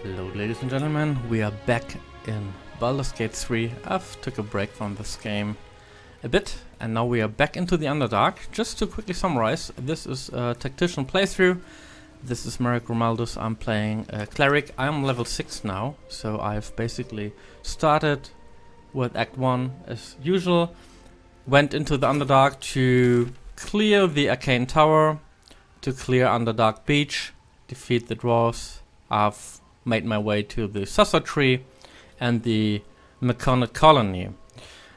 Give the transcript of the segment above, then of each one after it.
Hello ladies and gentlemen, we are back in Baldur's Gate 3. I've took a break from this game a bit and now we are back into the Underdark. Just to quickly summarize, this is a Tactician playthrough. This is Merrick Romaldus, I'm playing a Cleric. I'm level 6 now, so I've basically started with Act 1 as usual. Went into the Underdark to clear the Arcane Tower, to clear Underdark Beach, defeat the dwarves. I've made my way to the Sussur Tree and the Maconet Colony.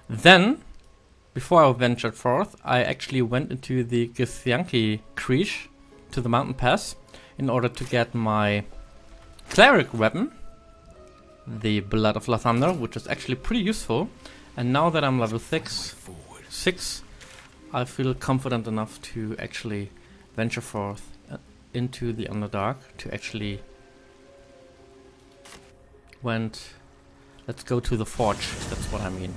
Then, before I ventured forth, I actually went into the Githyanki Creech, to the mountain pass, in order to get my cleric weapon, the Blood of Lathander, which is actually pretty useful. And now that I'm level 6, I feel confident enough to actually venture forth into the Underdark, to actually let's go to the forge, that's what I mean.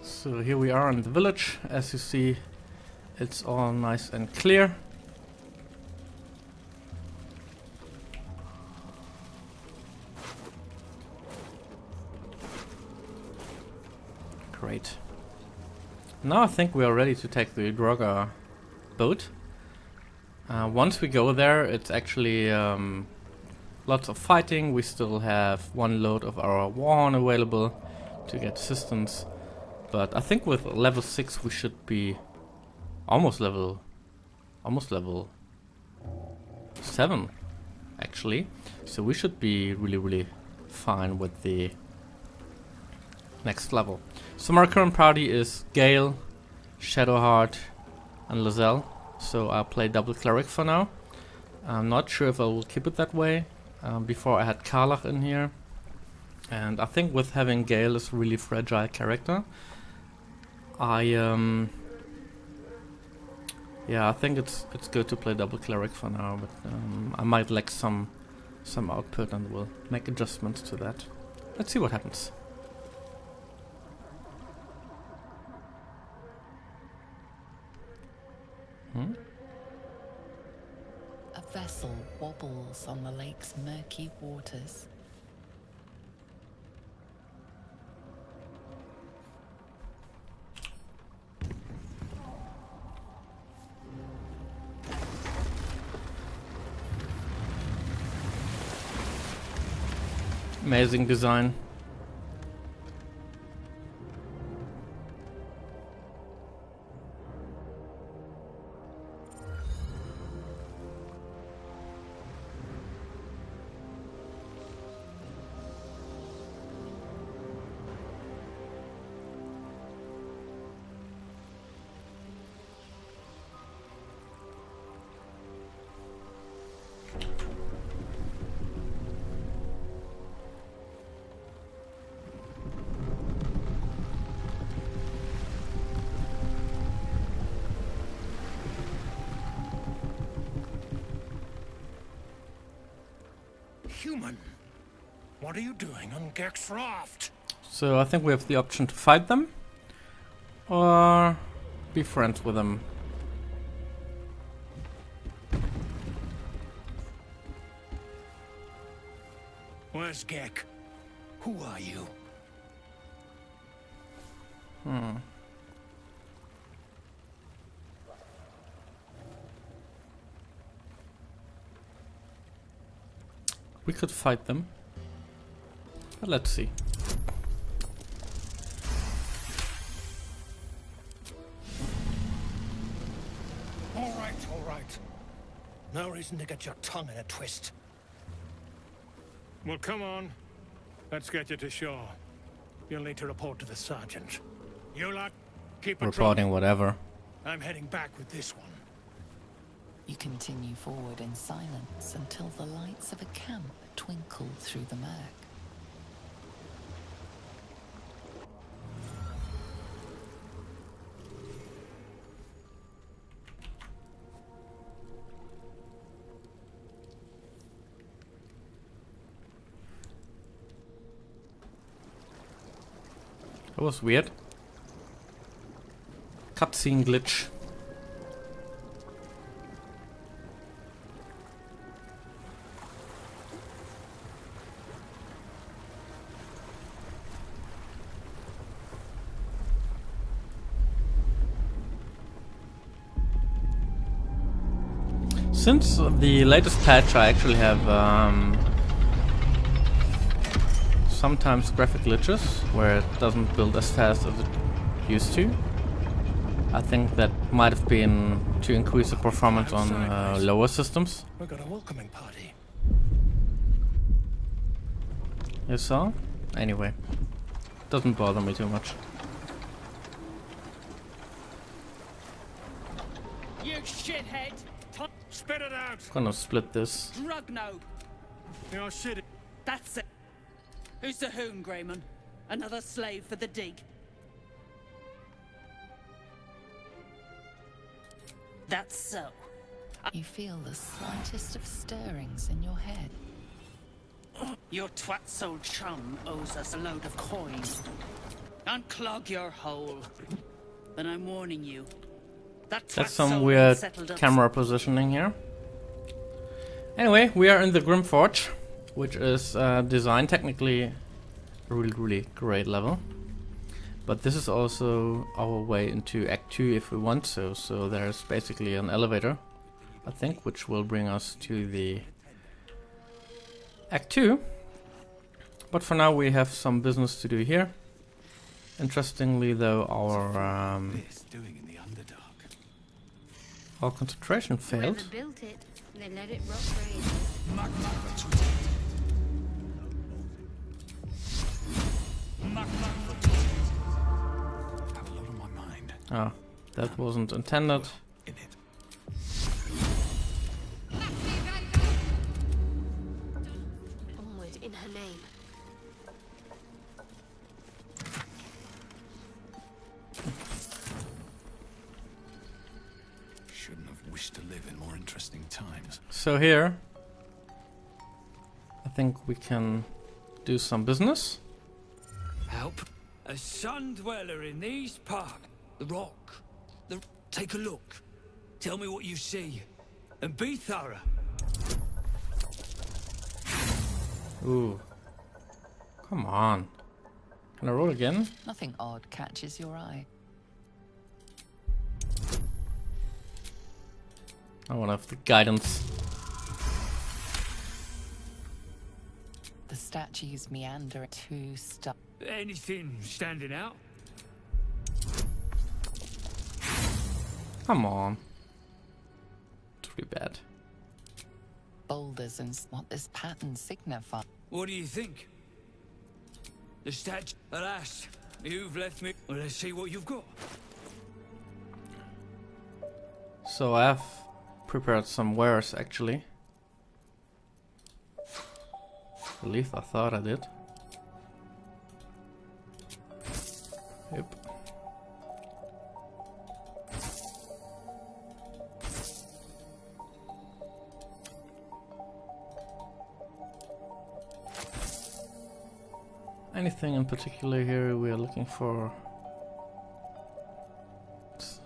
So here we are in the village. As you see, it's all nice and clear. Great. Now I think we are ready to take the Droga boat. Once we go there, it's actually lots of fighting. We still have one load of our warhorn available to get assistance. But I think with level 6 we should be almost level 7 actually. So we should be really fine with the next level. So my current party is Gale, Shadowheart and Lozelle. So I'll play double cleric for now. I'm not sure if I will keep it that way. Before I had Karlach in here. And I think with having Gale as a really fragile character, I think it's good to play double cleric for now, but I might lack some output and will make adjustments to that. Let's see what happens. A vessel wobbles on the lake's murky waters. Amazing design. Human, what are you doing on Gek's raft? So I think we have the option to fight them or be friends with them. Where's Gek? Who are you? We could fight them, but let's see. All right. No reason to get your tongue in a twist. Well, come on. Let's get you to shore. You'll need to report to the sergeant. You lot, keep Reporting whatever. I'm heading back with this one. You continue forward in silence until the lights of a camp twinkle through the murk. That was weird. cutscene glitch. Since the latest patch, I actually have sometimes graphic glitches where it doesn't build as fast as it used to. I think that might have been to increase the performance on lower systems. We got a welcoming party. You saw? Anyway, doesn't bother me too much. You shithead! Spit it out! Gonna split this. Drug node! You're shitty. That's it! Who's the hoon, Grayman? Another slave for the dig? That's so. You feel the slightest of stirrings in your head. Your twat's old chum owes us a load of coin. Unclog your hole. But I'm warning you. That's some weird camera positioning here. Anyway, we are in the grymforge, which is designed technically a really great level. But this is also our way into Act 2 if we want so. So there's basically an elevator, I think, which will bring us to the Act 2. But for now we have some business to do here. Interestingly though, our concentration failed. Whoever built it, they let it rot for ages. Have a lot on my mind. Ah, that wasn't intended. In it. Onward in her name. Shouldn't have wished to live in more interesting times. So here, I think we can do some business. Help. A sun dweller in these parts. The rock. Take a look. Tell me what you see. And be thorough. Ooh. Come on. Can I roll again? Nothing odd catches your eye. I want to have the guidance. The statues meander to stop. Anything standing out? Come on. It's really bad. Boulders and what this pattern signifies. What do you think? The statue. Alas, you've left me. Well, let's see what you've got. So I have prepared some wares actually. At least I thought I did. Yep. Anything in particular here we are looking for? It's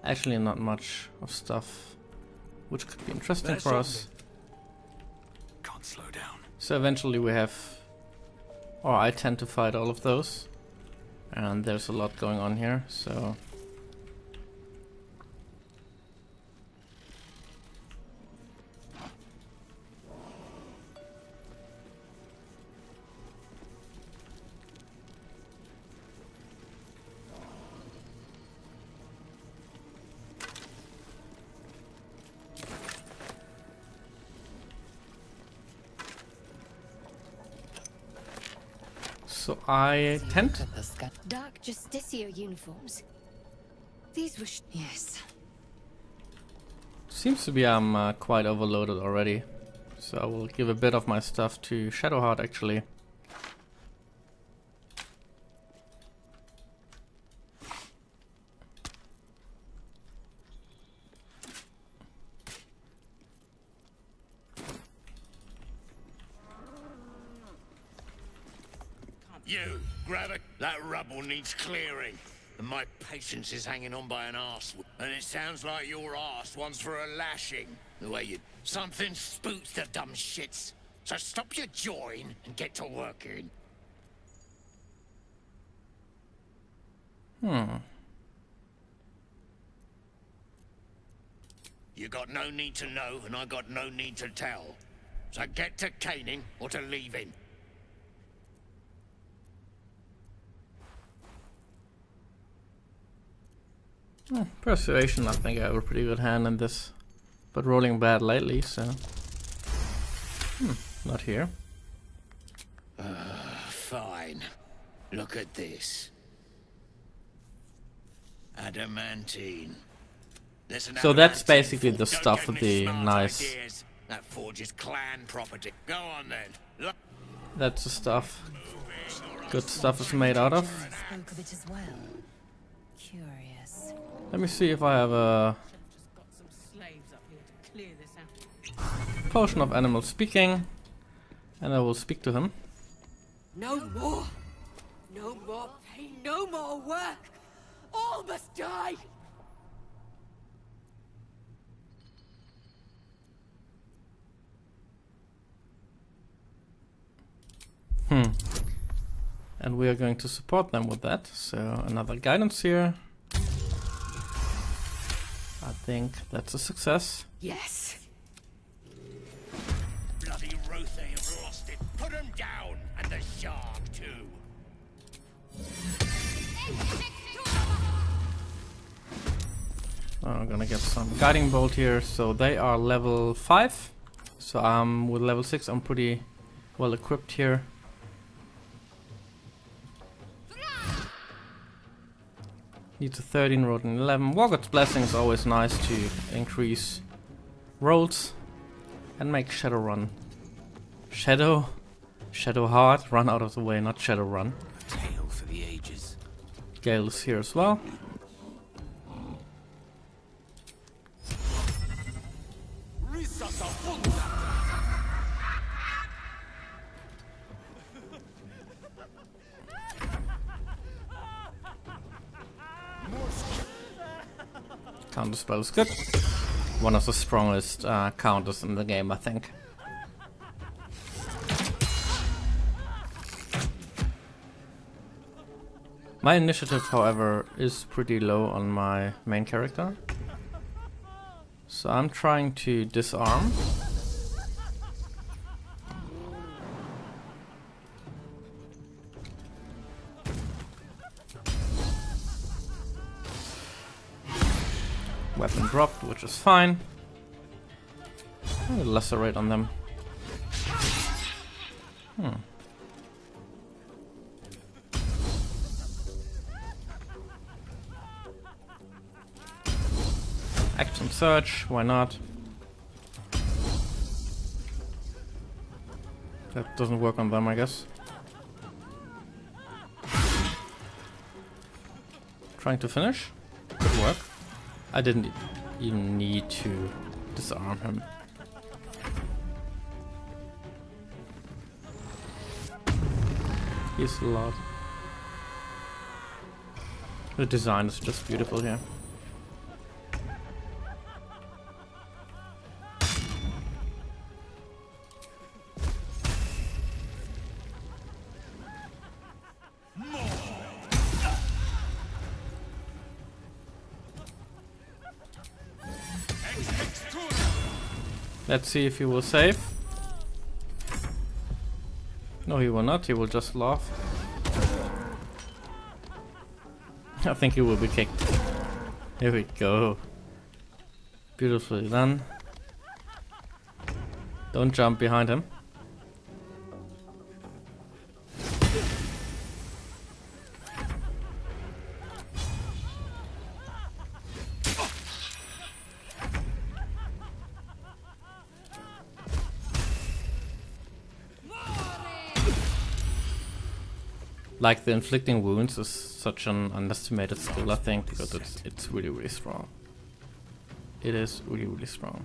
actually not much of stuff which could be interesting That's for us. Can't slow down. So eventually we have, or I tend to fight all of those, and there's a lot going on here, so I tend Look at the sky. Dark Justicia uniforms. These were yes. seems to be I'm quite overloaded already, so I will give a bit of my stuff to Shadowheart actually. You, grab it. That rubble needs clearing. and my patience is hanging on by an arse. And it sounds like your arse wants for a lashing. The way you... Something spooks the dumb shits. So stop your jawing and get to working. You got no need to know, and I got no need to tell. So get to caning or to leaving. Persuasion, I think I have a pretty good hand in this. But rolling bad lately, so... not here. Fine. Look at this. Adamantine. So that's basically the stuff with the nice... Ideas. That forges clan property. Go on then. Look. That's the stuff. Good stuff is made out of. Spoke of it as well. Curious. Let me see if I have a Just got some slaves up here to clear this out. potion of animal speaking. And I will speak to him. No more! No more pain, no more work! All must die! And we are going to support them with that. So another guidance here. I think that's a success. Yes! Bloody Rothe have lost it. Put him down. And the shark too. I'm gonna get some guiding bolt here. So they are level 5. So with level 6 I'm pretty well equipped here. Needs a 13, rolled an 11. Wargod's Blessing is always nice to increase rolls and make Shadowrun. Shadow hard, run out of the way, not Shadowrun. Tale for the ages. Gale is here as well. Counter spell is good. One of the strongest counters in the game, I think. My initiative, however, is pretty low on my main character. So I'm trying to disarm. Weapon dropped, which is fine. I'll lacerate on them. Action search, why not? That doesn't work on them, I guess. Trying to finish? Could work. I didn't even need to disarm him. He's loud. The design is just beautiful here. Let's see if he will save. No, he will not. He will just laugh. I think he will be kicked. Here we go. Beautifully done. Don't jump behind him. Like, the inflicting wounds is such an underestimated skill, I think, because it's really, really strong. It is really, really strong.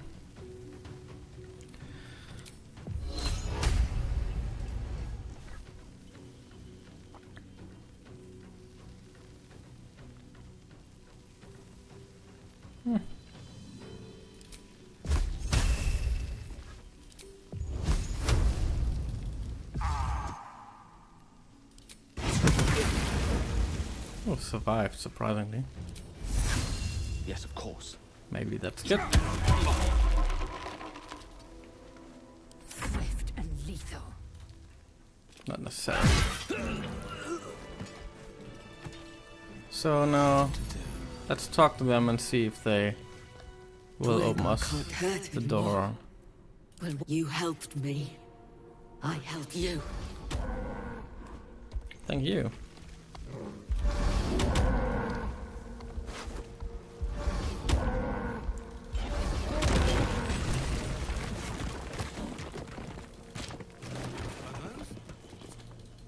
Oh, survived, surprisingly. Yes, of course. Maybe that's good. Swift and lethal. Not necessarily. So now, let's talk to them and see if they will open us the door. When you helped me, I helped you. Thank you.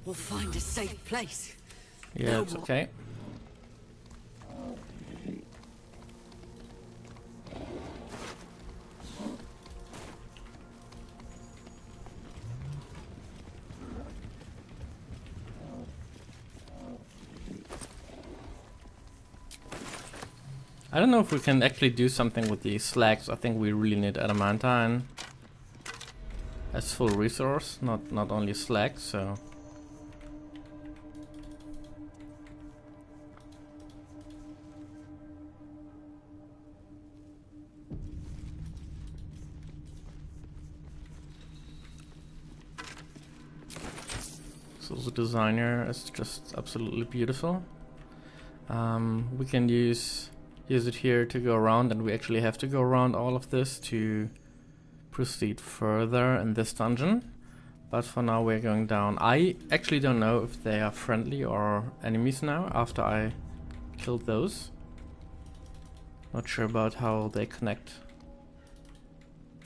We'll find a safe place. Yeah, it's okay. I don't know if we can actually do something with these slags. I think we really need adamantine as full resource, not only slag, so. So the designer is just absolutely beautiful. We can use it here to go around, and we actually have to go around all of this to proceed further in this dungeon. But for now we're going down. I actually don't know if they are friendly or enemies now after I killed those. Not sure about how they connect.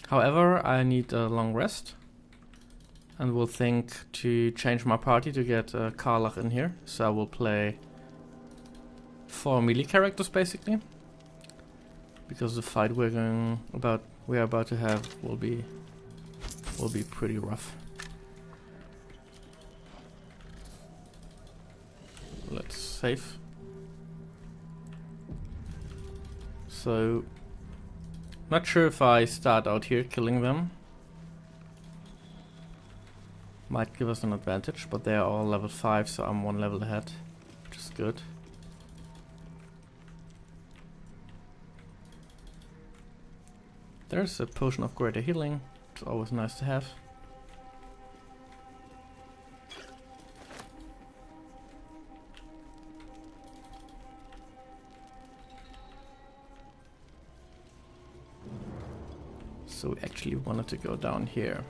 However, I need a long rest. And will think to change my party to get Karlach in here. So I will play 4 melee characters basically. Because the fight we are about to have will be pretty rough. Let's save. So not sure if I start out here killing them. Might give us an advantage, but they are all level 5, so I'm 1 level ahead, which is good. There's a potion of greater healing, which is always nice to have. So we actually wanted to go down here.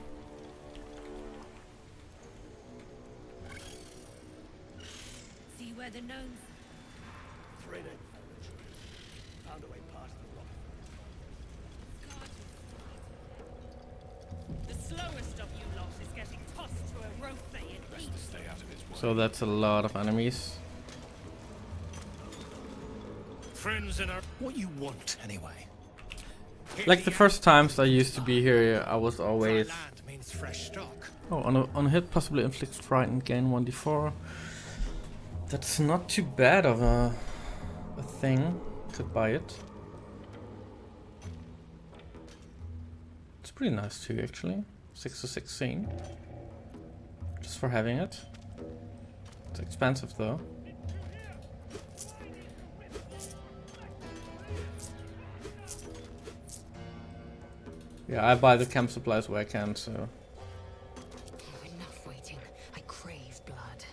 See where the gnomes. Found a way past the rock. The slowest of you lot is getting tossed to a rope bay in heat. Stay out of his way. So that's a lot of enemies. Friends in our... What you want, anyway? Like the first times I used to be here, I was always... Land means fresh stock. Oh, on a hit, possibly inflict fright and gain 1d4. That's not too bad of a thing. Could buy it. It's pretty nice too, actually. 6 to 16. Just for having it. It's expensive though. Yeah, I buy the camp supplies where I can, so... Enough waiting. I crave blood.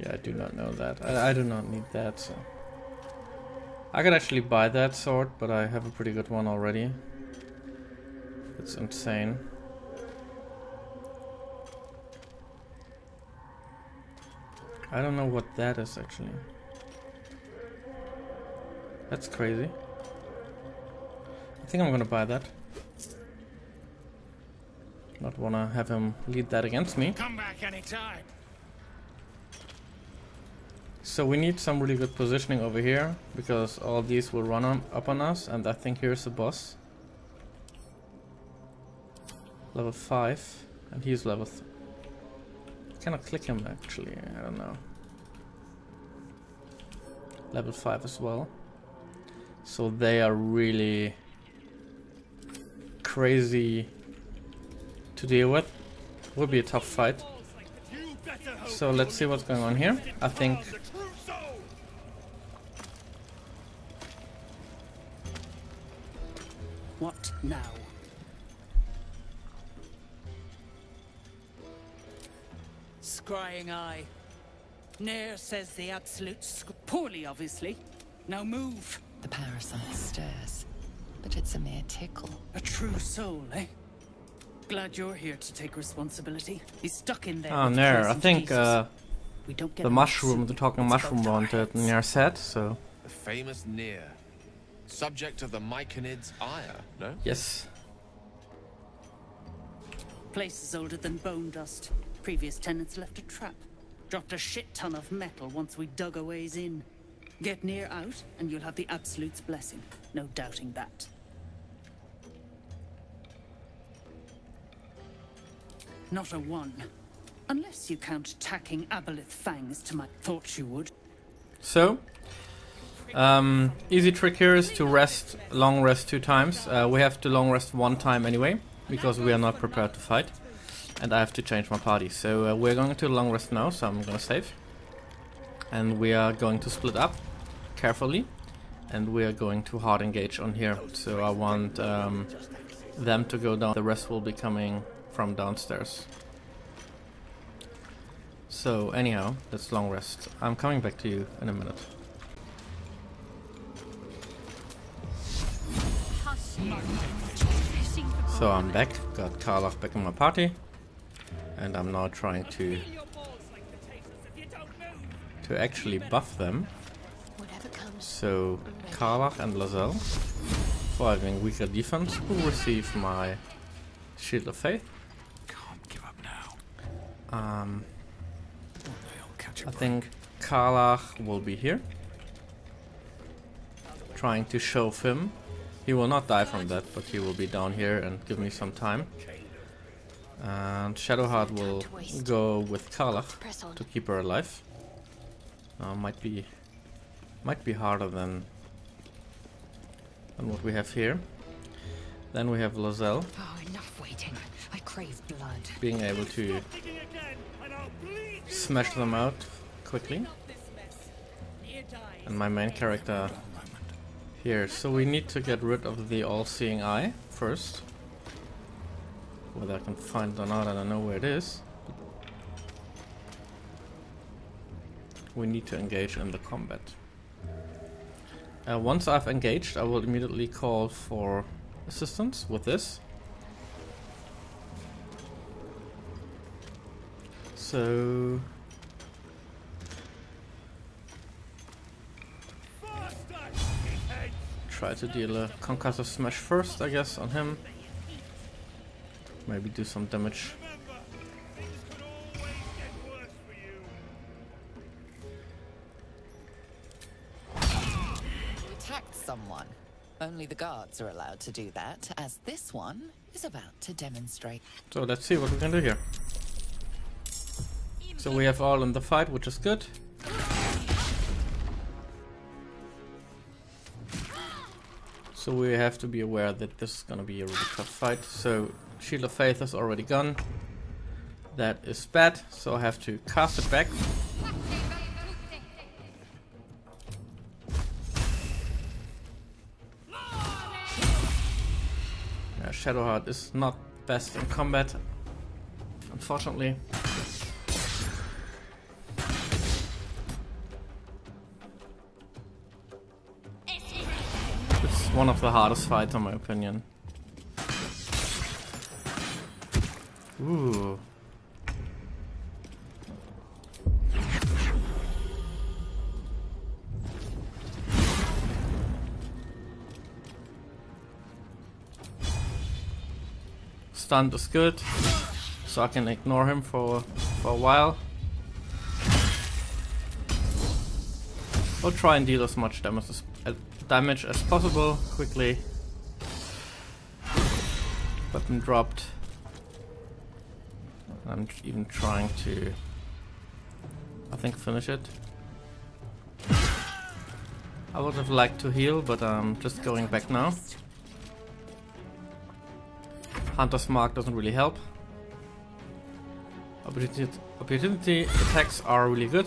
Yeah, I do not know that. I do not need that, so... I could actually buy that sword, but I have a pretty good one already. It's insane. I don't know what that is, actually. That's crazy. I think I'm gonna buy that. Not wanna have him lead that against me. Come back anytime. So we need some really good positioning over here, because all these will run up on us, and I think here's the boss. Level 5, and he's level cannot click him actually, I don't know. Level 5 as well. So they are really crazy to deal with. Will be a tough fight. So let's see what's going on here. I think What now? Scrying eye. Nair says the absolute poorly, obviously. Now move. The parasite stirs, but it's a mere tickle. A true soul, eh? Glad you're here to take responsibility. He's stuck in there. oh with Nair, I poisoned think Jesus. We don't get the enough mushroom, soup. the talking It's mushroom above our wanted heads. Nair said, so The famous Nier. Subject of the Myconid's ire, no? yes. Place is older than bone dust. Previous tenants left a trap. Dropped a shit ton of metal once we dug a ways in. Get Nier out, and you'll have the Absolute's blessing. No doubting that. Not a one. Unless you count tacking aboleth fangs to my... Thought you would. So, easy trick here is to rest, long rest 2 times. We have to long rest 1 time anyway, because we are not prepared to fight. And I have to change my party. So we're going to long rest now, so I'm gonna save. And we are going to split up carefully. And we are going to hard engage on here. So I want them to go down. The rest will be coming from downstairs. So anyhow, let's long rest. I'm coming back to you in a minute. So I'm back, got Karlach back in my party, and I'm now trying to actually buff them. Whatever comes. So Karlach and Lazelle, for having weaker defense, will receive my Shield of Faith. Can't give up now. I think Karlach will be here, trying to shove him. He will not die from that, but he will be down here and give me some time. And Shadowheart will go with Karlach Press on. to keep her alive. Might be harder than what we have here. Then we have Lazelle Oh, enough waiting. I crave blood. being able to smash them out quickly. And my main character here. So we need to get rid of the all-seeing eye first. Whether I can find it or not, I don't know where it is. We need to engage in the combat. Once I've engaged, I will immediately call for assistance with this. So try to deal a concussive smash first, I guess, on him. Maybe do some damage. You attacked someone. Only the guards are allowed to do that, as this one is about to demonstrate. So let's see what we can do here. So we have all in the fight, which is good. So we have to be aware that this is gonna be a really tough fight. So Shield of Faith is already gone. That is bad, so I have to cast it back. Yeah, Shadowheart is not best in combat, unfortunately. It's one of the hardest fights in my opinion. Ooh. Stunned is good, so I can ignore him for a while. I'll try and deal as much damage as possible quickly. Weapon dropped. I'm even trying to, I think, finish it. I would have liked to heal, but I'm just going back now. Hunter's Mark doesn't really help. Opportunity attacks are really good.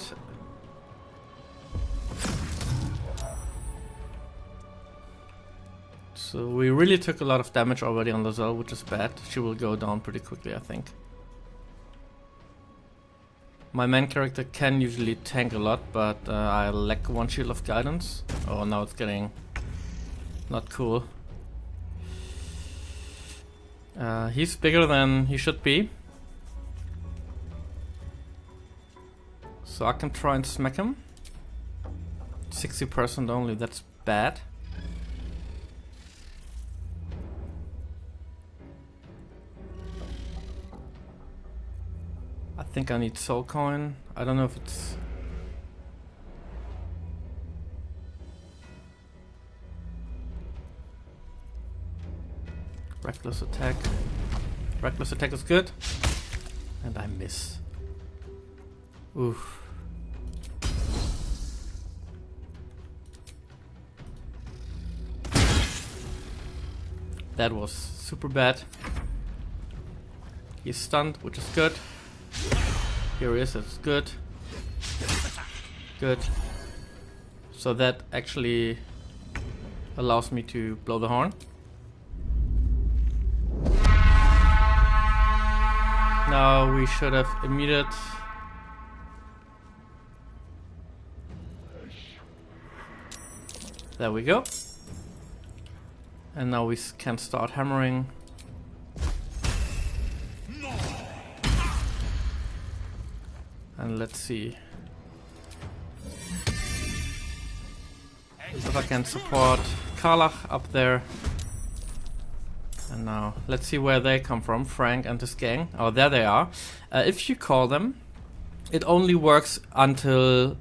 So we really took a lot of damage already on Lozelle, which is bad. She will go down pretty quickly, I think. My main character can usually tank a lot, but I lack one shield of guidance. Oh, now it's getting not cool. He's bigger than he should be. So I can try and smack him. 60% only, that's bad. I think I need soul coin. I don't know if it's... Reckless attack. Reckless attack is good. And I miss. Oof. That was super bad. He's stunned, which is good. Here he is, it's good. Good. So that actually allows me to blow the horn. Now we should have immediate. There we go. And now we can start hammering. And let's see if I can support Karlach up there. And now let's see where they come from, Frank and his gang. Oh, there they are. If you call them, it only works until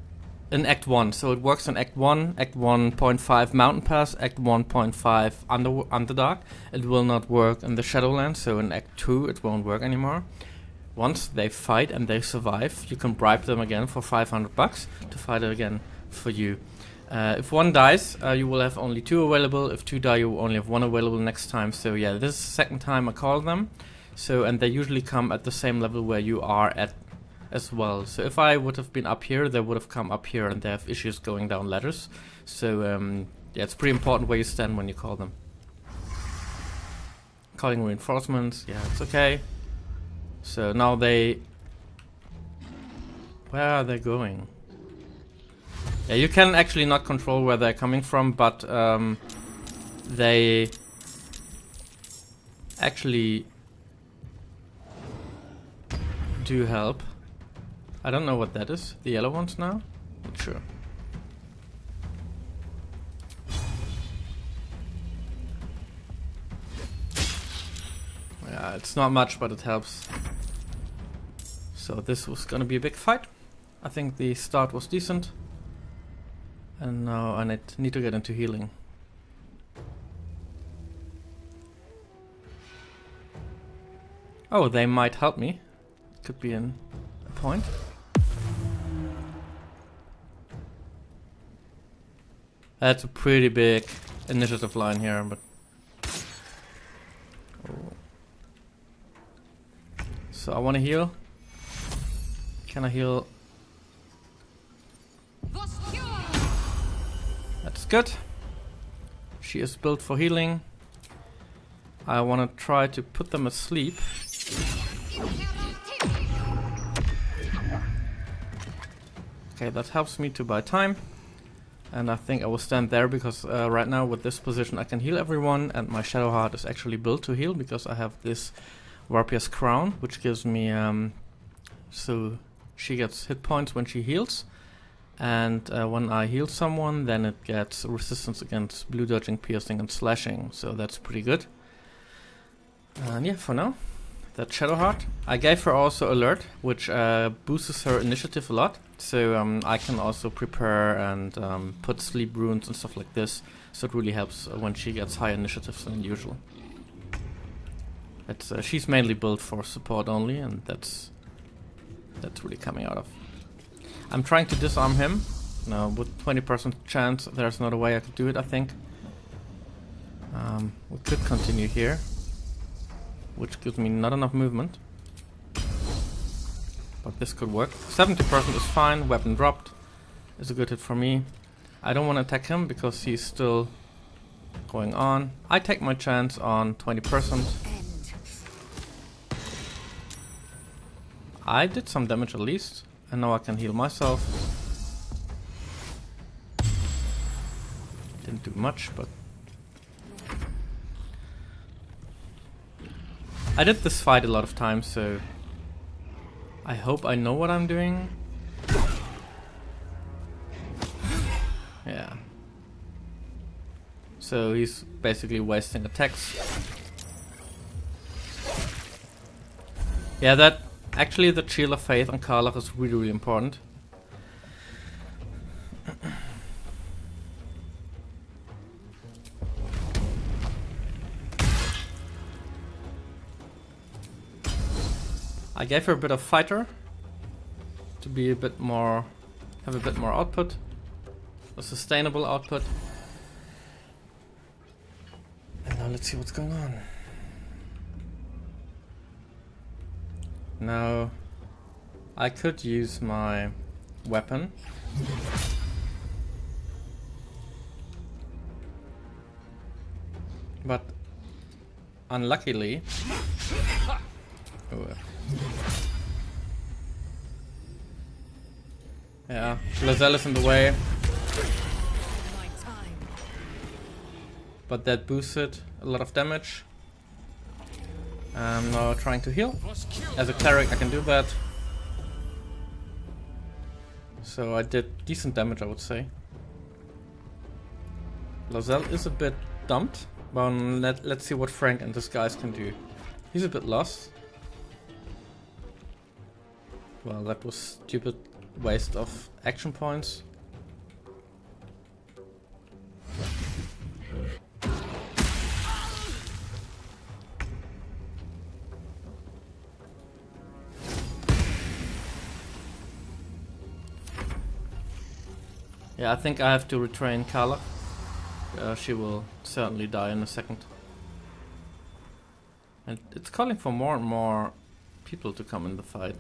in Act 1. So it works in Act 1, Act 1.5 Mountain Pass, Act 1.5 Underdark. It will not work in the Shadowlands, so in Act 2 it won't work anymore. Once they fight and they survive, you can bribe them again for 500 bucks to fight it again for you. If one dies, you will have only 2 available. If 2 die, you will only have 1 available next time. So yeah, this is the second time I call them. So, and they usually come at the same level where you are at as well. So if I would have been up here, they would have come up here, and they have issues going down ladders. So yeah, it's pretty important where you stand when you call them. Calling reinforcements, yeah, it's okay. So now they... Where are they going? Yeah, you can actually not control where they're coming from, but they actually do help. I don't know what that is. The yellow ones now? Not sure. Yeah, it's not much, but it helps. So this was gonna be a big fight. I think the start was decent. And now I need to get into healing. Oh, they might help me. Could be a point. That's a pretty big initiative line here, but... Oh. So I want to heal. Can I heal? That's good. She is built for healing. I want to try to put them asleep. Okay, that helps me to buy time. And I think I will stand there because right now with this position I can heal everyone, and my Shadow Heart is actually built to heal because I have this Warpia's Crown, which gives me so she gets hit points when she heals, and when I heal someone, then it gets resistance against blue dodging, piercing, and slashing. So that's pretty good. And yeah, for now, that Shadow Heart. I gave her also Alert, which boosts her initiative a lot. So I can also prepare and put sleep runes and stuff like this. So it really helps when she gets high initiatives than usual. It's she's mainly built for support only, and that's really coming out of. I'm trying to disarm him. No, with 20% chance, there's not a way I could do it, I think. We could continue here, which gives me not enough movement. but this could work. 70% is fine, weapon dropped. Is a good hit for me. I don't want to attack him because he's still going on. I take my chance on 20%. I did some damage at least, and now I can heal myself. Didn't do much, but I did this fight a lot of times, so I hope I know what I'm doing. Yeah. So he's basically wasting attacks. Yeah, that actually the Shield of Faith on Karlach is really, really important. I gave her a bit of fighter to be a bit more, have a bit more output, a sustainable output. And now let's see what's going on. Now I could use my weapon. But unluckily, yeah, Lazelle is in the way. But that boosted a lot of damage. I'm now trying to heal. As a cleric I can do that. So I did decent damage, I would say. Lazelle is a bit dumped. But let's see what Frank and this guys can do. He's a bit lost. Well, that was stupid waste of action points. Yeah, I think I have to retrain Karlach. She will certainly die in a second. And it's calling for more and more people to come in the fight.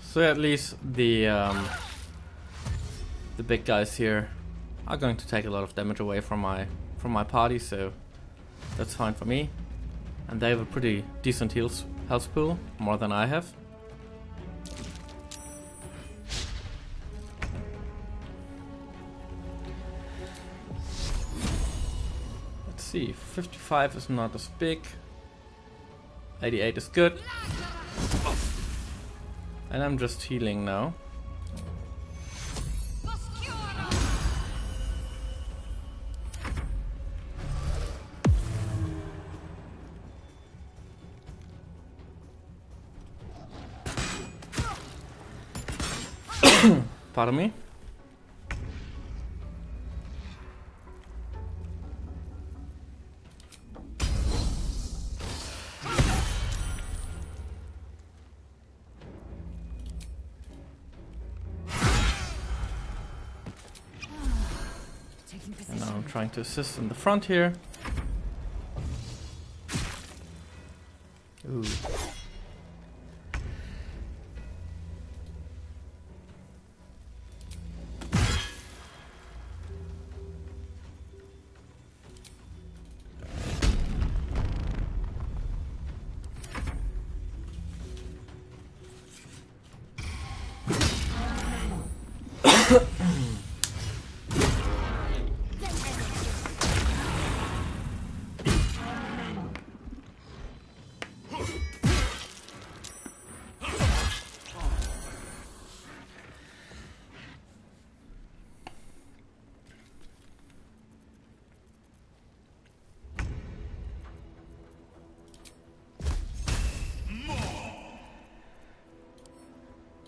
So at least the big guys here are going to take a lot of damage away from my party, so that's fine for me. And they have a pretty decent health pool, more than I have. Let's see, 55 is not as big. 88 is good. And I'm just healing now. Pardon me. And now I'm trying to assist in the front here. Ooh.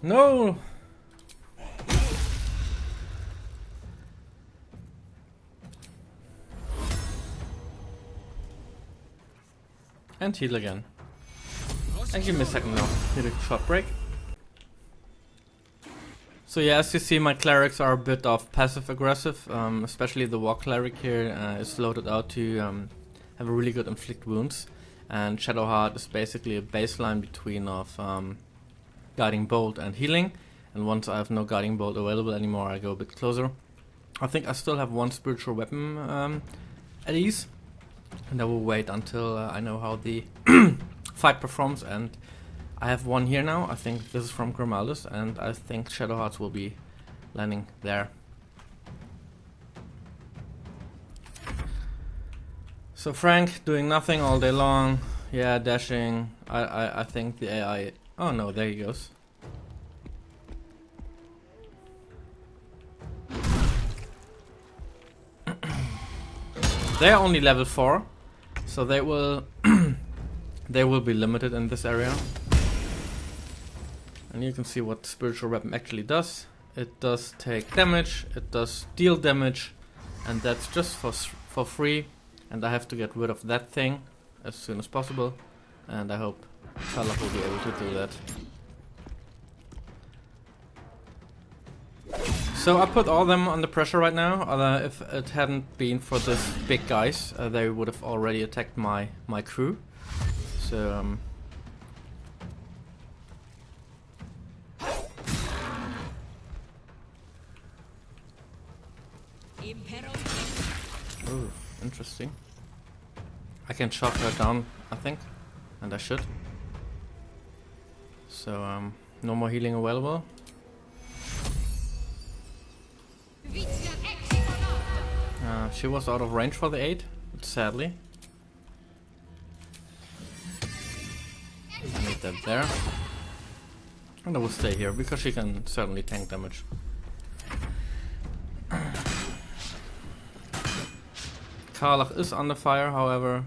No! And heal again. And give me a second now. Hit a short break. So yeah, as you see, my clerics are a bit of passive aggressive, especially the war cleric here is loaded out to have a really good inflict wounds. And Shadowheart is basically a baseline between of Guiding Bolt and healing. And once I have no Guiding Bolt available anymore, I go a bit closer. I think I still have one spiritual weapon at ease. And I will wait until I know how the fight performs. And I have one here now. I think this is from Grimaldus. And I think Shadowhearts will be landing there. So Frank doing nothing all day long. Yeah, dashing. I think the AI... Oh no, there he goes. They're only level 4, so they will they will be limited in this area. And you can see what the spiritual weapon actually does. It does take damage, it does deal damage, and that's just for free. And I have to get rid of that thing as soon as possible. And I hope Salah will be able to do that. So I put all of them under pressure right now. If it hadn't been for this big guys, they would have already attacked my crew. So ooh, interesting. I can chop her down, I think, and I should. So no more healing available. She was out of range for the 8, sadly. I need that there. And I will stay here, because she can certainly tank damage. Karlach is under fire, however.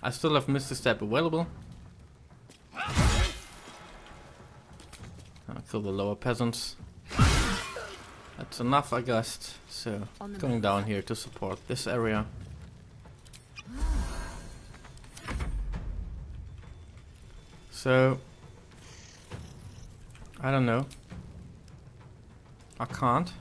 I still have Misty Step available. I'll kill the lower peasants. That's enough, I guess. So, going down here to support this area. So, I don't know. I can't.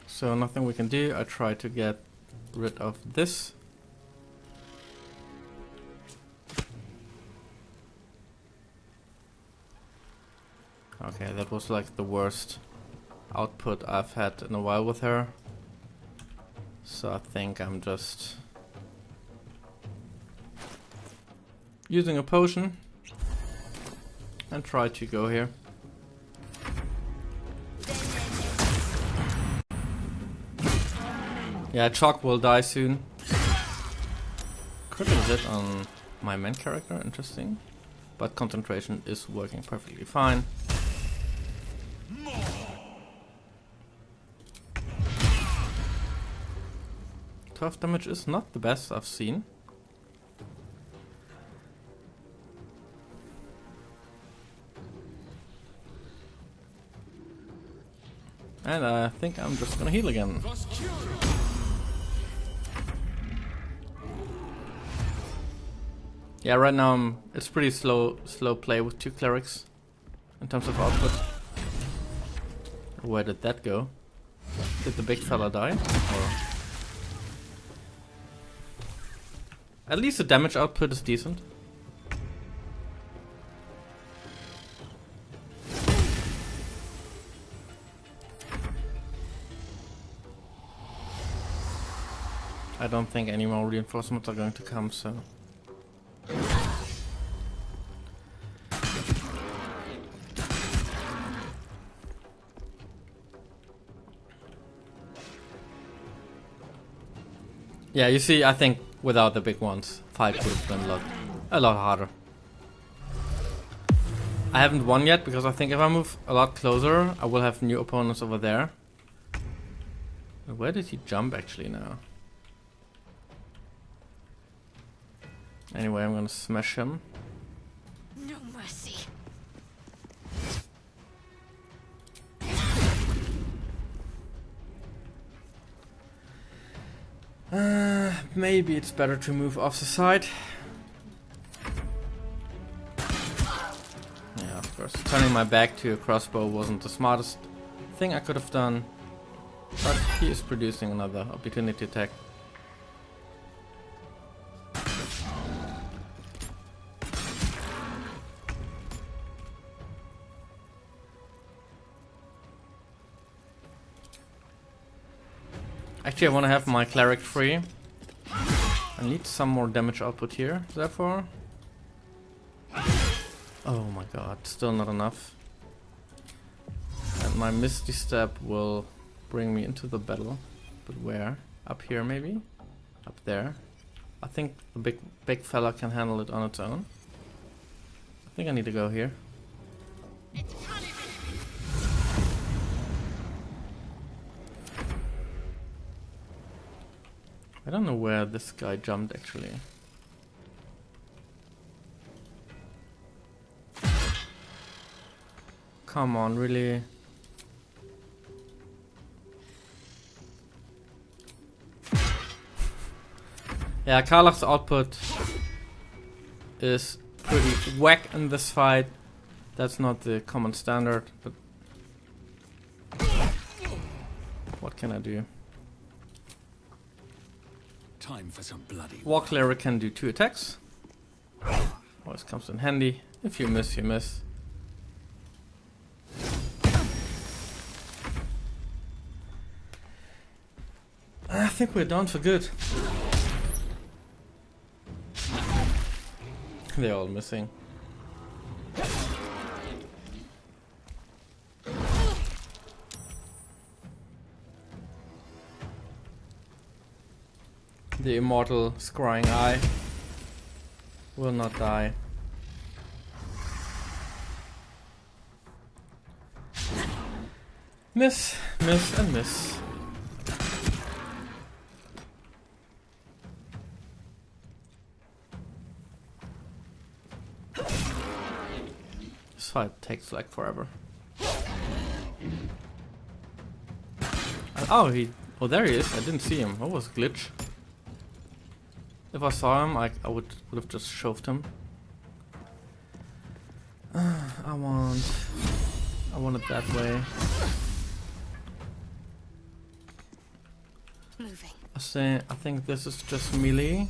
So nothing we can do. I try to get rid of this. Okay, that was like the worst output I've had in a while with her. So I think I'm just using a potion and try to go here. Yeah, Chalk will die soon. Critical hit on my main character, interesting. But concentration is working perfectly fine. Tough damage is not the best I've seen. And I think I'm just gonna heal again. Yeah, right now it's pretty slow play with 2 clerics in terms of output. Where did that go? Did the big fella die? Or at least the damage output is decent. I don't think any more reinforcements are going to come, so... Yeah, you see, I think without the big ones, fight would have been a lot harder. I haven't won yet, because I think if I move a lot closer, I will have new opponents over there. Where did he jump actually now? Anyway, I'm gonna smash him. No mercy. maybe it's better to move off the side. Yeah, of course. Turning my back to a crossbow wasn't the smartest thing I could have done. But he is producing another opportunity attack. Actually, I want to have my cleric free. I need some more damage output here, therefore. Oh my god, still not enough. And my Misty Step will bring me into the battle. But where? Up here maybe? Up there. I think the big fella can handle it on its own. I think I need to go here. I don't know where this guy jumped actually. Come on, really? Yeah, Karlach's output is pretty whack in this fight. That's not the common standard, but what can I do? Time for some bloody War Cleric can do 2 attacks. Always comes in handy. If you miss, you miss. I think we're done for good. They're all missing. The immortal scrying eye will not die. Miss, miss, and miss. This fight takes like forever. Oh, there he is. I didn't see him. That was a glitch. If I saw him, I would have just shoved him. I want it that way. Moving. I think this is just melee.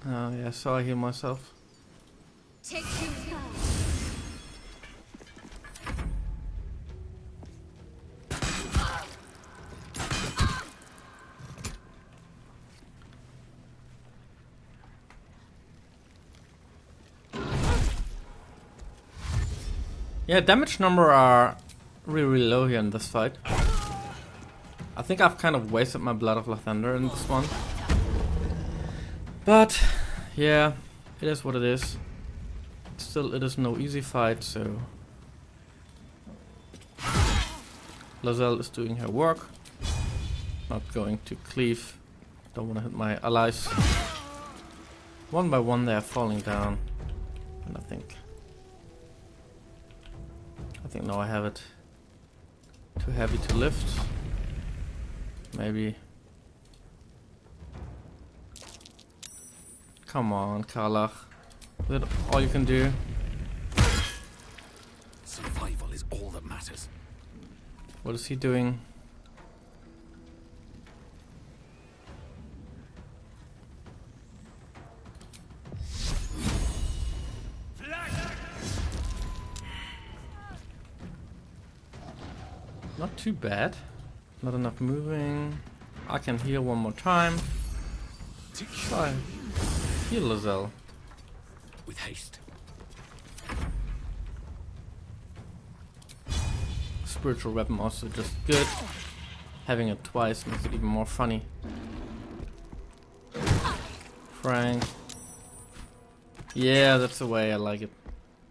Yeah, so I heal myself. Take you now. Yeah, damage number are really low here in this fight. I think I've kind of wasted my Blood of Lathander in this one. But, yeah, it is what it is. Still, it is no easy fight, so... Lae'zel is doing her work. Not going to cleave. Don't want to hit my allies. One by one they are falling down. And I think now I have it. Too heavy to lift. Maybe. Come on, Karlach. Is that all you can do? survival is all that matters. What is he doing? Not too bad. Not enough moving. I can heal one more time. Try. Heal Lae'zel. With haste. Spiritual weapon also just good. Having it twice makes it even more funny. Frank. Yeah, that's the way I like it.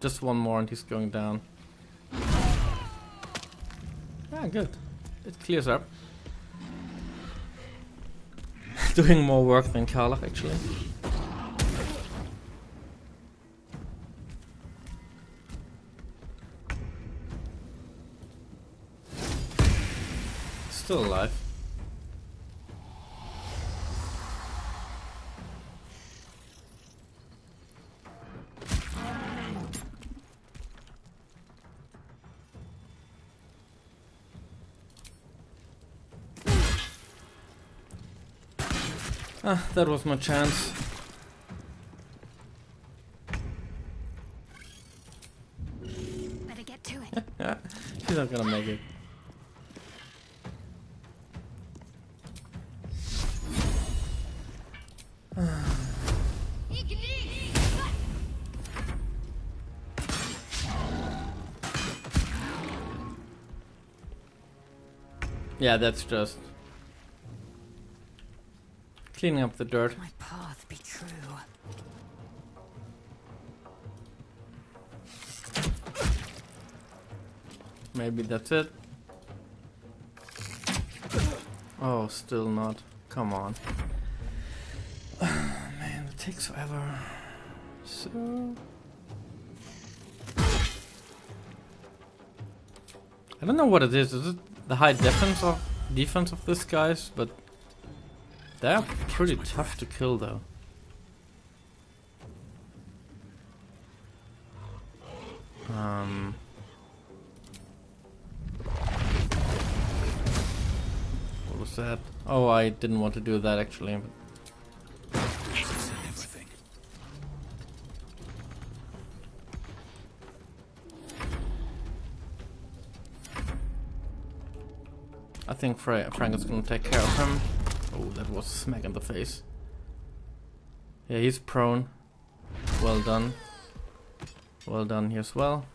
Just one more and he's going down. Yeah, good. It clears up. Doing more work than Karlach actually. Still alive. Ah, that was my chance. Better get to it. Yeah, she's not gonna make it. Yeah, that's just cleaning up the dirt. My path be true. Maybe that's it. Oh, still not. Come on. Man, it takes forever. So... I don't know what it is. Is it the high defense of this guys? But they're pretty tough to kill though. What was that? Oh, I didn't want to do that actually. I think Frank is gonna take care of him. Oh, that was a smack in the face. Yeah, he's prone. Well done. Well done here as well.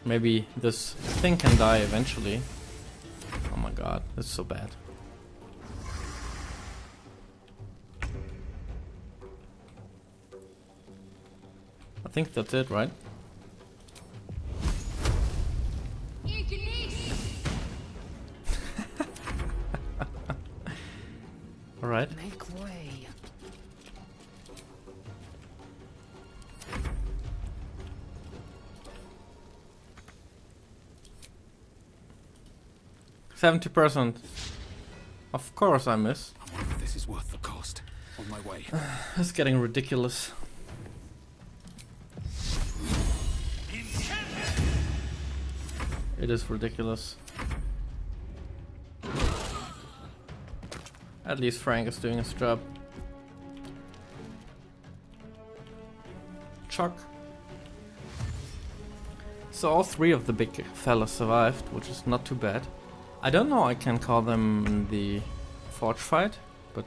Maybe this thing can die eventually. Oh my god, that's so bad. I think that's it, right? Alright. Make way. %70%. Of course I miss. I wonder if this is worth the cost. On my way. It's getting ridiculous. It is ridiculous. At least Frank is doing his job. Chuck. So all three of the big fellas survived, which is not too bad. I don't know I can call them the forge fight, but...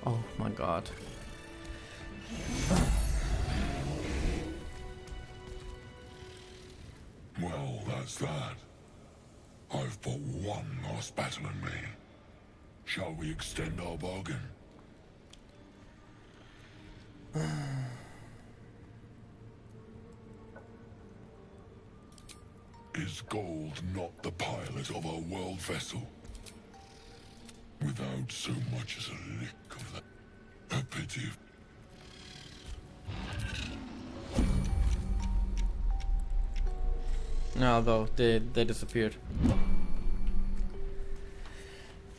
Oh my god. Well, that's that. I've but one last battle in me. Shall we extend our bargain? Is gold not the pilot of our world vessel? Without so much as a lick of that. A pity. No, though, they disappeared.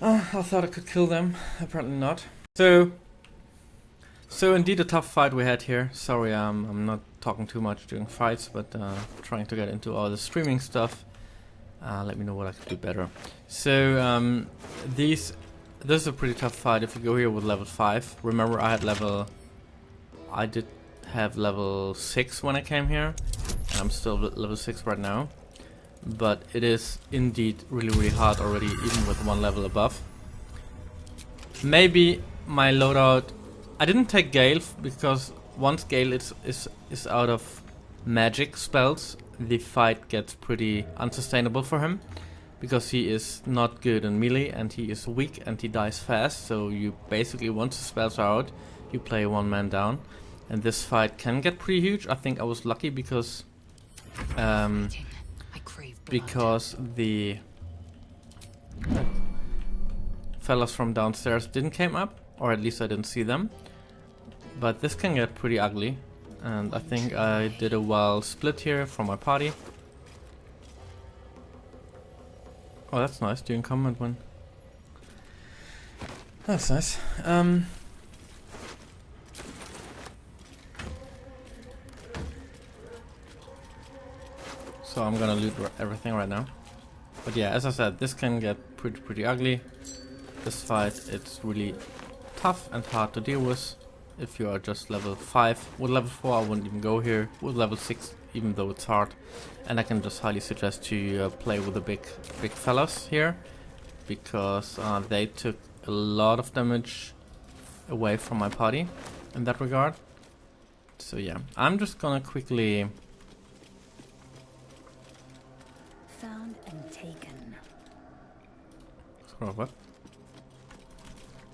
I thought I could kill them, apparently not. So indeed a tough fight we had here. Sorry, I'm not talking too much during fights, but trying to get into all the streaming stuff. Let me know what I could do better. So this is a pretty tough fight if you go here with level 5. Remember I did have level 6 when I came here. I'm still level 6 right now, but it is indeed really hard already, even with one level above. Maybe my loadout, I didn't take Gale because once Gale is out of magic spells, the fight gets pretty unsustainable for him, because he is not good in melee and he is weak and he dies fast. So you basically, once the spells are out, you play one man down, and this fight can get pretty huge. I think I was lucky because the fellas from downstairs didn't came up, or at least I didn't see them. But this can get pretty ugly, and I think I did a well split here for my party. Oh, that's nice, doing combat when... That's nice. so I'm gonna loot everything right now. But yeah, as I said, this can get pretty ugly. This fight, it's really tough and hard to deal with if you are just level 5. With level 4 I wouldn't even go here. With level 6, even though it's hard. And I can just highly suggest you play with the big fellas here, because they took a lot of damage away from my party in that regard. So yeah, I'm just gonna quickly... Found and taken. Scroll what?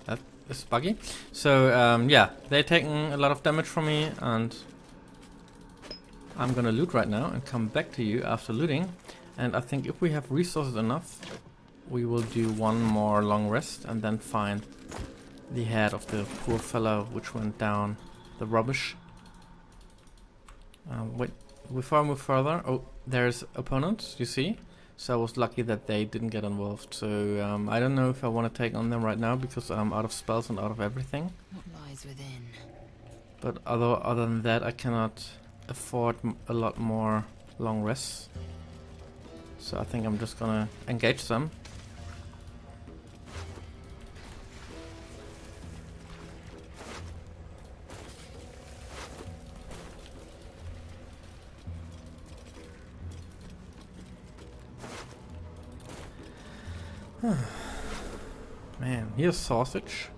That is buggy. So yeah, they're taking a lot of damage from me, and I'm gonna loot right now and come back to you after looting. And I think if we have resources enough, we will do one more long rest and then find the head of the poor fellow which went down the rubbish. Wait, before I move further, oh, there's opponents, you see? So I was lucky that they didn't get involved. So I don't know if I want to take on them right now because I'm out of spells and out of everything. What lies within? But other than that, I cannot afford a lot more long rests. So I think I'm just gonna engage them. Man, here's sausage.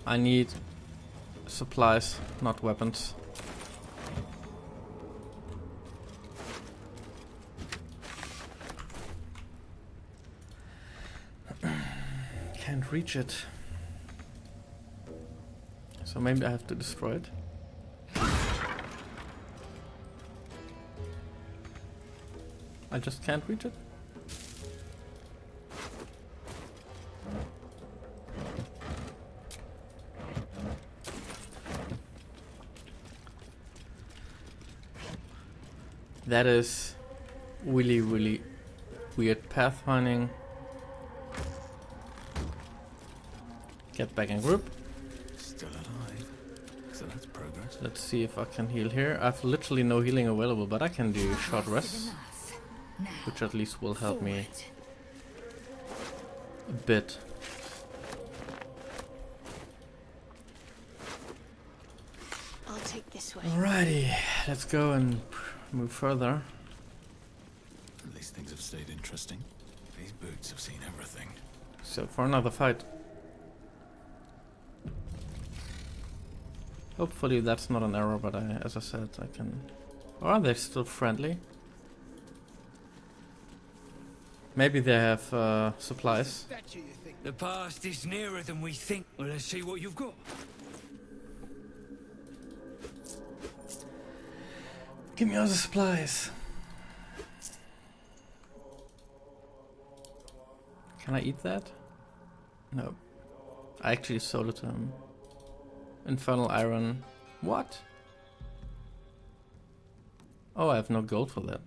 I need supplies, not weapons. Can't reach it. So maybe I have to destroy it. I just can't reach it. That is really weird pathfinding. Get back in group. Still alive. So that's progress. Let's see if I can heal here. I have literally no healing available, but I can do short rests, which at least will help me a bit. I'll take this way. Alrighty, let's go and move further. At least things have stayed interesting. These boots have seen everything. So for another fight. Hopefully that's not an error, but as I said, I can... Or are they still friendly? Maybe they have supplies. The past is nearer than we think. Well, let's see what you've got. Give me all the supplies. Can I eat that? No. I actually sold it to him. Infernal iron. What? Oh, I have no gold for that.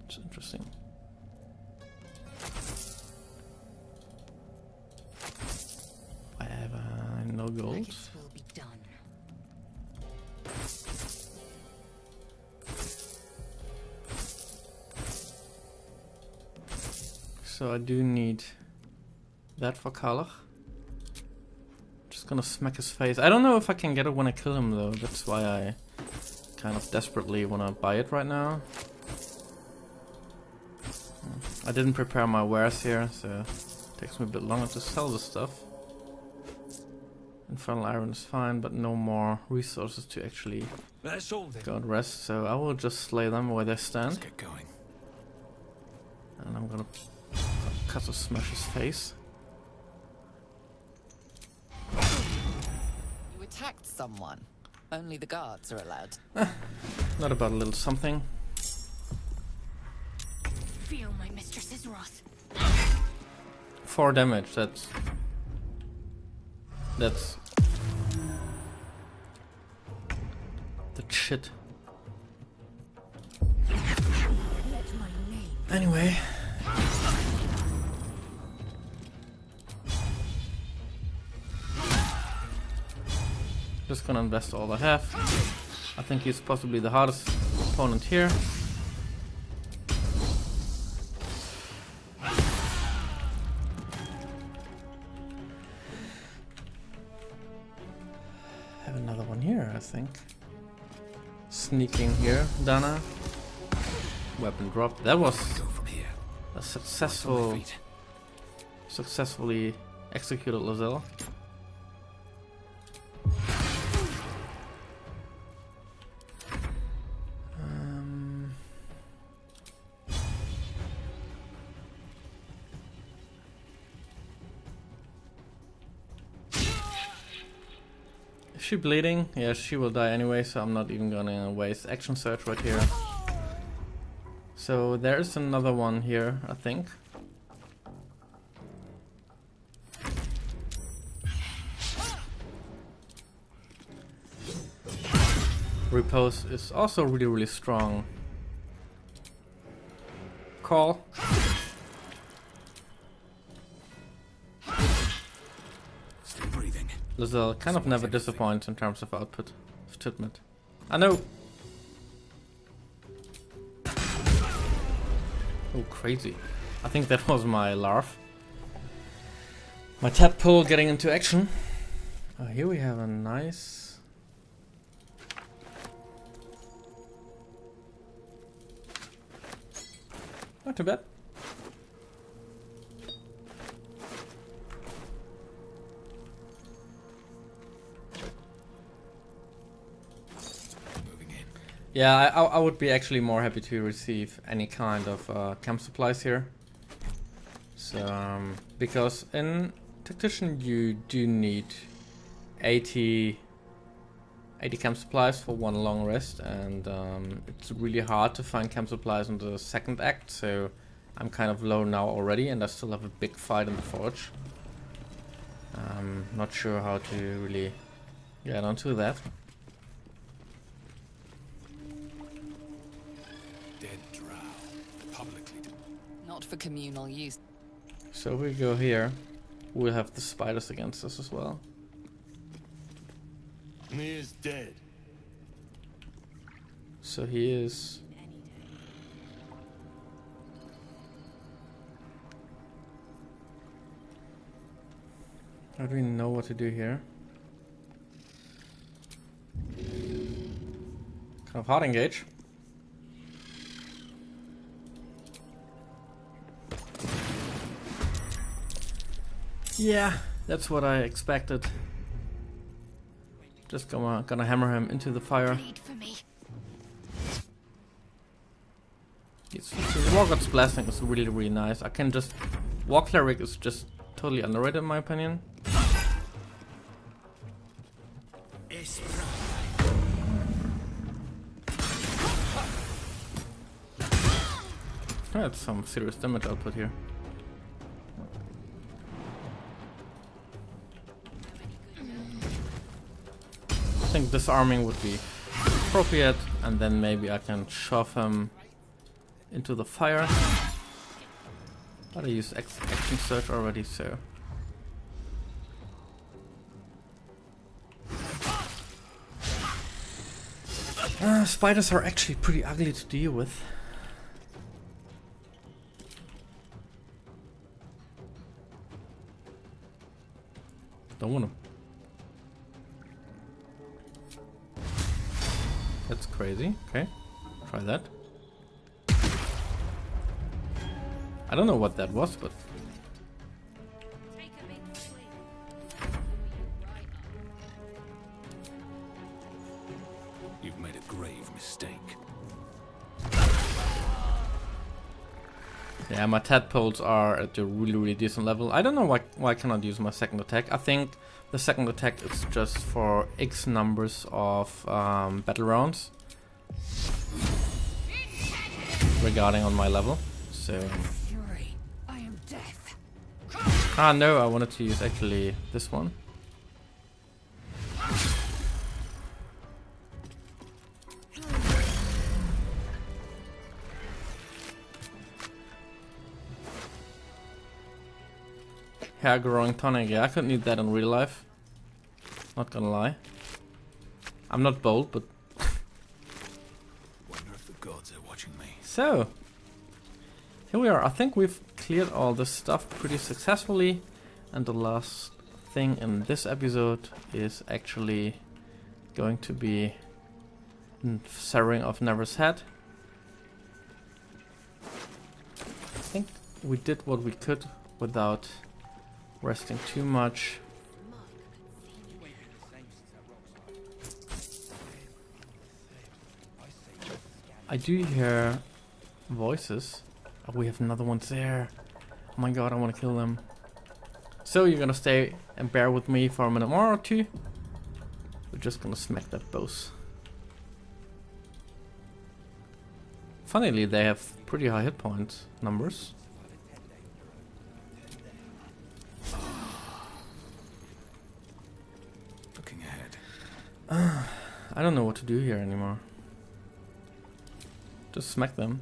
It's interesting. I have no gold. Nuggets will be done. So I do need that for Karlach. Just gonna smack his face. I don't know if I can get it when I kill him though. That's why I kind of desperately wanna buy it right now. I didn't prepare my wares here, so it takes me a bit longer to sell the stuff. Infernal iron is fine, but no more resources to actually go and rest. So I will just slay them where they stand. Let's get going. And I'm gonna cut or smash his face. You attacked someone. Only the guards are allowed. Not about a little something. Feel my mistress's wrath. 4 damage, that's the shit. Anyway. Just gonna invest all I have. I think he's possibly the hardest opponent here. Have another one here, I think. Sneaking here, Dana. Weapon drop. That was a successfully executed Lozelle. Is she bleeding? Yeah, she will die anyway, so I'm not even gonna waste action surge right here. So there is another one here, I think. Repose is also really strong. Call. Still breathing. Lozelle kind of never disappoints in terms of output, to admit. I know. Oh, crazy. I think that was my larv. My tadpole getting into action. Here we have a nice... Not too bad. Yeah, I would be actually more happy to receive any kind of camp supplies here. So, because in Tactician you do need 80 camp supplies for one long rest, and it's really hard to find camp supplies in the second act, so I'm kind of low now already, and I still have a big fight in the forge. Not sure how to really get onto that. Not for communal use. So we go here. We'll have the spiders against us as well. He is dead. So he is... I don't even know what to do here. Kind of hard engage. Yeah, that's what I expected. Just gonna hammer him into the fire. War God's Blessing is really nice. I can just... War Cleric is just totally underrated in my opinion. That's some serious damage output here. I think disarming would be appropriate, and then maybe I can shove him into the fire. But I used action surge already, so... spiders are actually pretty ugly to deal with. Don't want to. That's crazy. Okay, try that. I don't know what that was, but... You've made a grave mistake. Yeah, my tadpoles are at a really decent level. I don't know why I cannot use my second attack. I think the second attack is just for X numbers of battle rounds regarding on my level. So I am death. ah no, I wanted to use actually this one. Hair growing tonic, yeah, I could need that in real life. Not gonna lie. I'm not bold, but... Wonder if the gods are watching me. So, here we are. I think we've cleared all this stuff pretty successfully. And the last thing in this episode is actually going to be severing of Never's head. I think we did what we could without resting too much. I do hear voices. Oh, we have another one there. Oh my god, I want to kill them. So you're gonna stay and bear with me for a minute more or two. We're just gonna smack that boss. Funnily, they have pretty high hit point numbers. Looking ahead. I don't know what to do here anymore. Just smack them.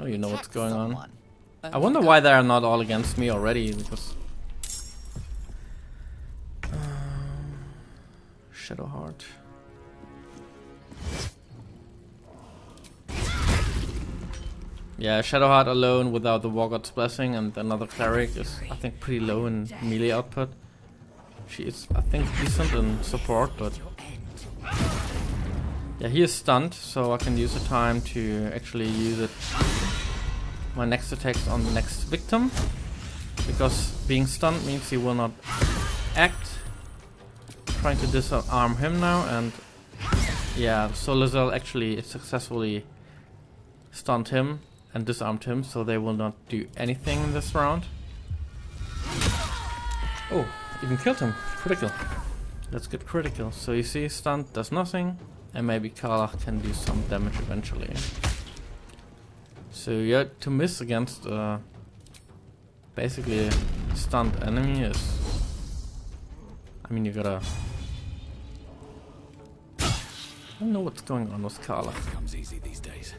Oh, you know what's going on. I wonder why they are not all against me already, because... Shadowheart. Yeah, Shadowheart alone without the War God's Blessing and another cleric is, I think, pretty low in melee output. She is, I think, decent in support, but... Yeah, he is stunned, so I can use the time to actually use it. My next attacks on the next victim, because being stunned means he will not act. Trying to disarm him now, and yeah, so Lizelle actually successfully stunned him and disarmed him, so they will not do anything in this round. Oh, even killed him. Critical. Let's get critical. So you see, stunned does nothing, and maybe Karlach can do some damage eventually. So yeah, to miss against basically a stunned enemy is... I mean, you gotta... I don't know what's going on with Karlach. Comes easy these days.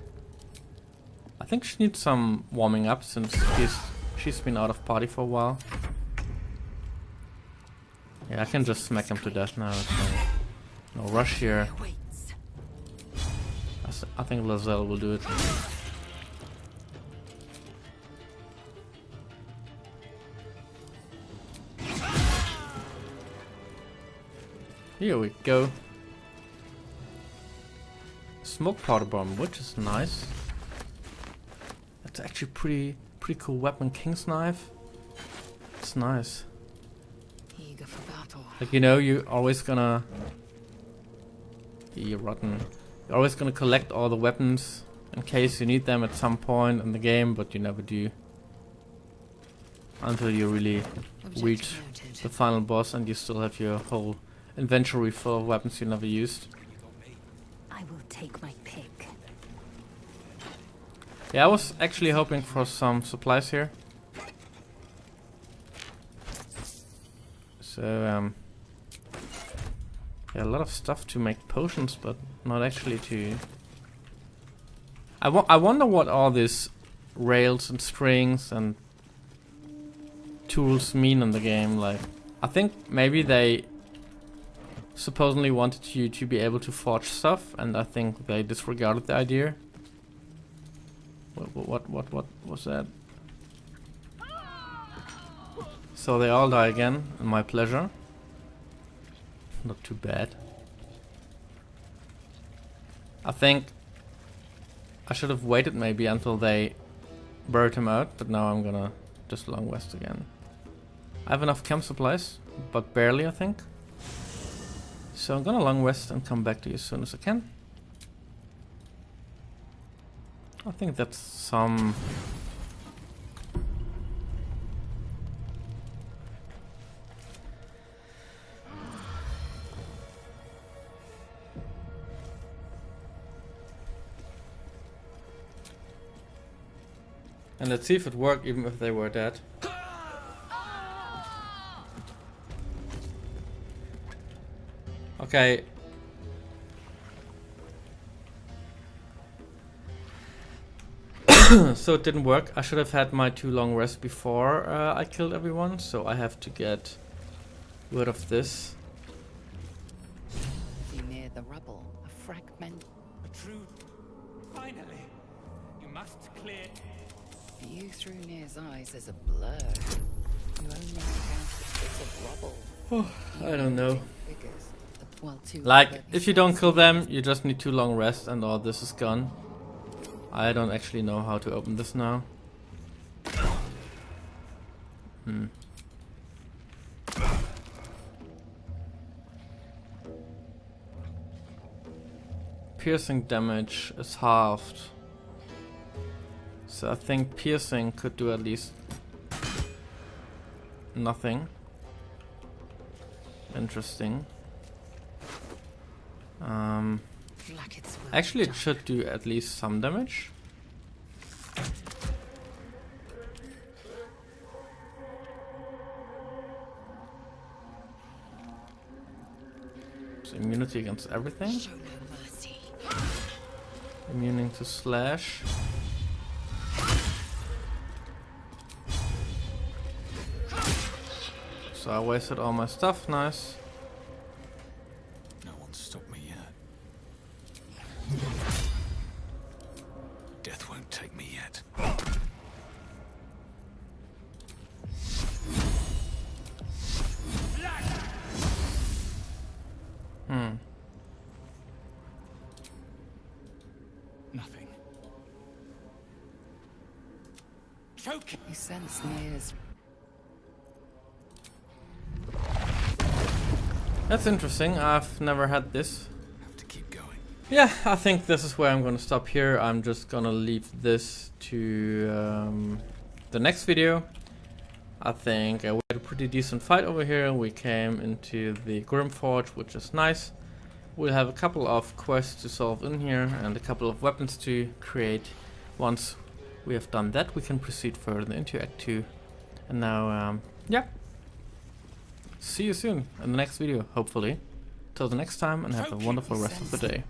I think she needs some warming up since she's been out of party for a while. Yeah, I can just smack him to death now. No rush here. I think Lizelle will do it. Here we go. Smoke powder bomb, which is nice. That's actually pretty cool weapon. King's knife. It's nice. Eager for battle. Like, you know, you're always gonna... You're rotten. You're always gonna collect all the weapons in case you need them at some point in the game, but you never do. Until you really reach the final boss and you still have your whole inventory full of weapons you never used. I will take my pick. Yeah, I was actually hoping for some supplies here. So, yeah, a lot of stuff to make potions, but not actually to... I wonder what all these rails and strings and tools mean in the game. Like, I think maybe they supposedly wanted you to be able to forge stuff, and I think they disregarded the idea. What was that? So they all die again, and my pleasure. Not too bad. I think I should have waited maybe until they buried him out, but now I'm gonna just long rest again. I have enough camp supplies, but barely, I think. So I'm gonna long rest and come back to you as soon as I can. I think that's some... And let's see if it worked even if they were dead. Okay. So it didn't work. I should have had my 2 long rests before I killed everyone. So I have to get rid of this. See near the rubble, a fragment. A true... Finally! You must clear... View through Near's eyes is a blur. You only encounter bits of rubble. I don't know. Figures. Well, Like, if you don't kill them, you just need too long rest and all this is gone. I don't actually know how to open this now. Piercing damage is halved. So I think piercing could do at least nothing. Interesting. Actually it should do at least some damage. So immunity against everything. Immune to slash. So I wasted all my stuff, nice. No one's stopped me yet. Death won't take me yet. Nothing. Choke. You sense Near's. That's interesting. I've never had this. Have to keep going. Yeah, I think this is where I'm gonna stop here. I'm just gonna leave this to the next video. I think we had a pretty decent fight over here. We came into the grymforge, which is nice. We'll have a couple of quests to solve in here and a couple of weapons to create. Once we have done that, we can proceed further into Act 2. And now, yeah. See you soon in the next video, hopefully. Till the next time, and have a wonderful rest of the day.